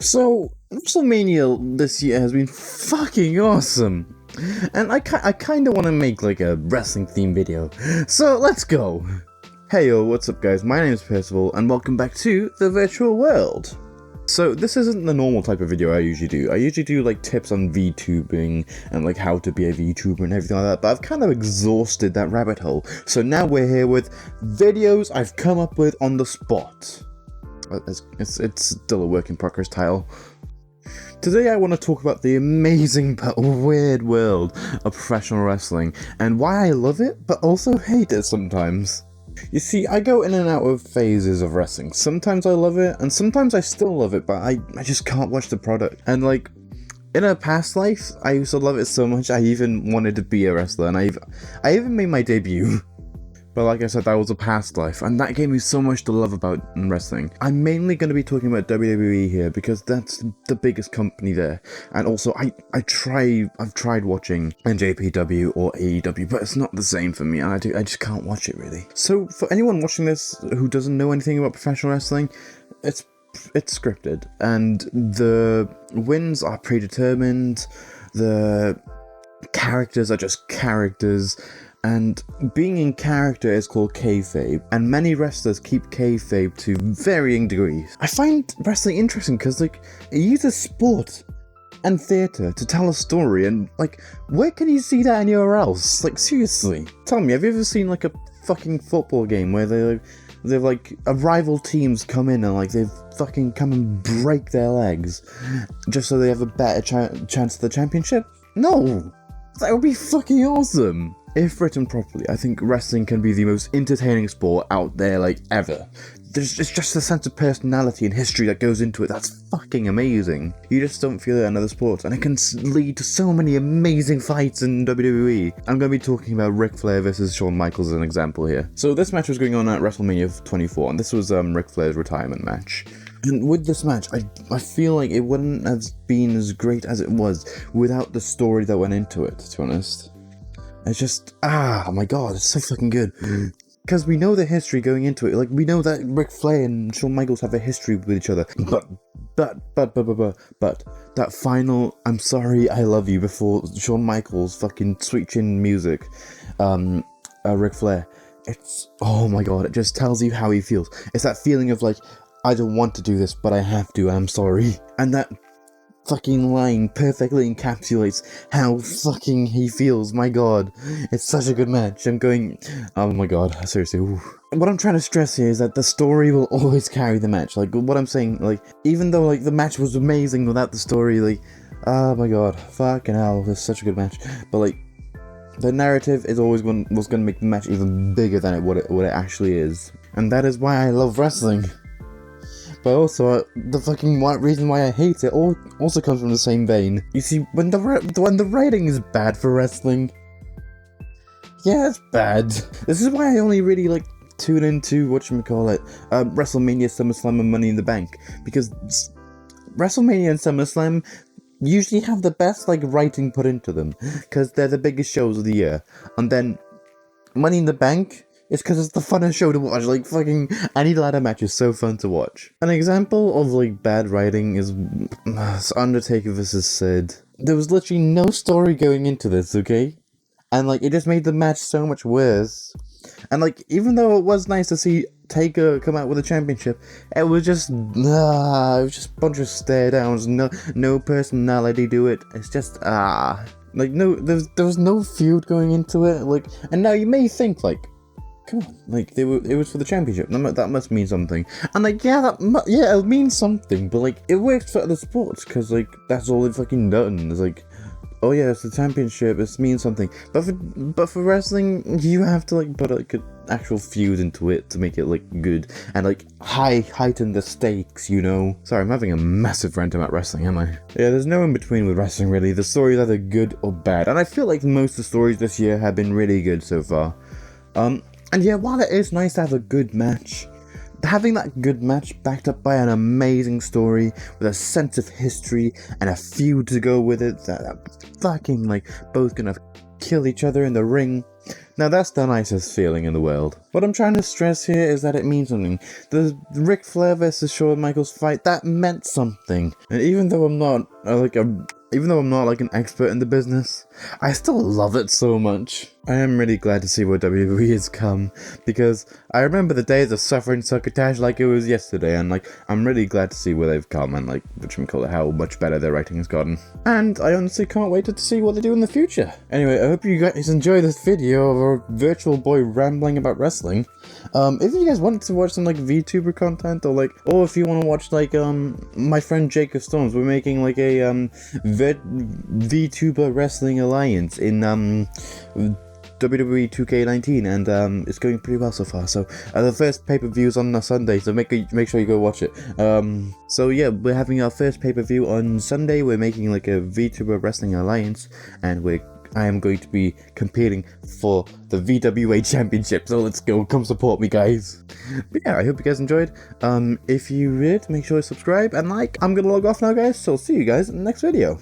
So, Wrestlemania this year has been fucking awesome. And I kind of want to make like a wrestling themed video. So, let's go. Heyo, what's up guys? My name is Percival and welcome back to the virtual world. So, this isn't the normal type of video I usually do. I usually do like tips on VTubing and like how to be a VTuber and everything like that, but I've kind of exhausted that rabbit hole. So now we're here with videos I've come up with on the spot. It's still a work in progress title. Today I want to talk about the amazing but weird world of professional wrestling and why I love it but also hate it sometimes. You see, I go in and out of phases of wrestling. Sometimes I love it and sometimes I still love it, but I just can't watch the product. And like, in a past life, I used to love it so much I even wanted to be a wrestler, and I even made my debut. But like I said, that was a past life, and that gave me so much to love about wrestling. I'm mainly going to be talking about WWE here, because that's the biggest company there. And also, I've tried watching NJPW or AEW, but it's not the same for me, and I just can't watch it really. So, for anyone watching this who doesn't know anything about professional wrestling, it's scripted, and the wins are predetermined, the characters are just characters, and being in character is called kayfabe, and many wrestlers keep kayfabe to varying degrees. I find wrestling interesting because, like, it uses sport and theatre to tell a story, and, like, where can you see that anywhere else? Like, seriously. Tell me, have you ever seen, like, a fucking football game where they've like, a rival teams come in and, like, they've fucking come and break their legs just so they have a better chance of the championship? No! That would be fucking awesome! If written properly, I think wrestling can be the most entertaining sport out there, like, ever. There's just a sense of personality and history that goes into it that's fucking amazing. You just don't feel it in other sports, and it can lead to so many amazing fights in WWE. I'm going to be talking about Ric Flair versus Shawn Michaels as an example here. So this match was going on at Wrestlemania 24, and this was Ric Flair's retirement match. And with this match, I feel like it wouldn't have been as great as it was without the story that went into it, to be honest. It's just, oh my god, it's so fucking good. Because we know the history going into it. Like, we know that Ric Flair and Shawn Michaels have a history with each other. But, that final, I'm sorry, I love you, before Shawn Michaels fucking sweet chin music, Ric Flair, it's, oh my god, it just tells you how he feels. It's that feeling of, like, I don't want to do this, but I have to, I'm sorry. And that fucking line perfectly encapsulates how fucking he feels. My god, it's such a good match. I'm going, oh my god, seriously. Ooh. What I'm trying to stress here is that the story will always carry the match. Like, what I'm saying, like, even though, like, the match was amazing without the story, like, oh my god, fucking hell, it's such a good match. But, like, the narrative is always was going to make the match even bigger than what it actually is. And that is why I love wrestling. But also, the fucking reason why I hate it also comes from the same vein. You see, when the writing is bad for wrestling, yeah, it's bad. This is why I only really, like, tune into, whatchamacallit, WrestleMania, SummerSlam, and Money in the Bank. Because WrestleMania and SummerSlam usually have the best, like, writing put into them. Because they're the biggest shows of the year. And then, Money in the Bank, it's because it's the funnest show to watch. Like, fucking any ladder match is so fun to watch. An example of, like, bad writing is Undertaker vs. Sid. There was literally no story going into this, okay? And, like, it just made the match so much worse. And, like, even though it was nice to see Taker come out with a championship, it was just a bunch of stare downs, no personality to it. It's just, like, no, there was no feud going into it, like, and now you may think, like, come on, like, it was for the championship. That must mean something. And, like, yeah, it means something. But, like, it works for other sports because, like, that's all it fucking done. It's like, oh yeah, it's the championship. It means something. But for wrestling, you have to, like, put like an actual feud into it to make it, like, good and, like, heighten the stakes. You know. Sorry, I'm having a massive rant about wrestling, am I? Yeah, there's no in between with wrestling really. The story's either good or bad, and I feel like most of the stories this year have been really good so far. And yeah, while it is nice to have a good match, having that good match backed up by an amazing story with a sense of history and a feud to go with it, that fucking, like, both gonna kill each other in the ring, Now that's the nicest feeling in the world. What I'm trying to stress here is that it means something. The Ric Flair versus Shawn Michaels fight, that meant something. And even though I'm not like an expert in the business, I still love it so much. I am really glad to see where WWE has come, because I remember the days of suffering succotash like it was yesterday, and like I'm really glad to see where they've come and like how much better their writing has gotten. And I honestly can't wait to see what they do in the future. Anyway, I hope you guys enjoy this video of a virtual boy rambling about wrestling. If you guys want to watch some like VTuber content, or if you want to watch like my friend Jacob Storms, we're making like a VTuber wrestling alliance in WWE 2K19, and it's going pretty well so far. So the first pay-per-view's on Sunday, so make sure you go watch it. So yeah, we're having our first pay-per-view on Sunday. We're making like a VTuber wrestling alliance, and I am going to be competing for the VWA Championship, so let's go, come support me, guys. But yeah, I hope you guys enjoyed. If you did, make sure to subscribe and like. I'm gonna log off now, guys, so see you guys in the next video.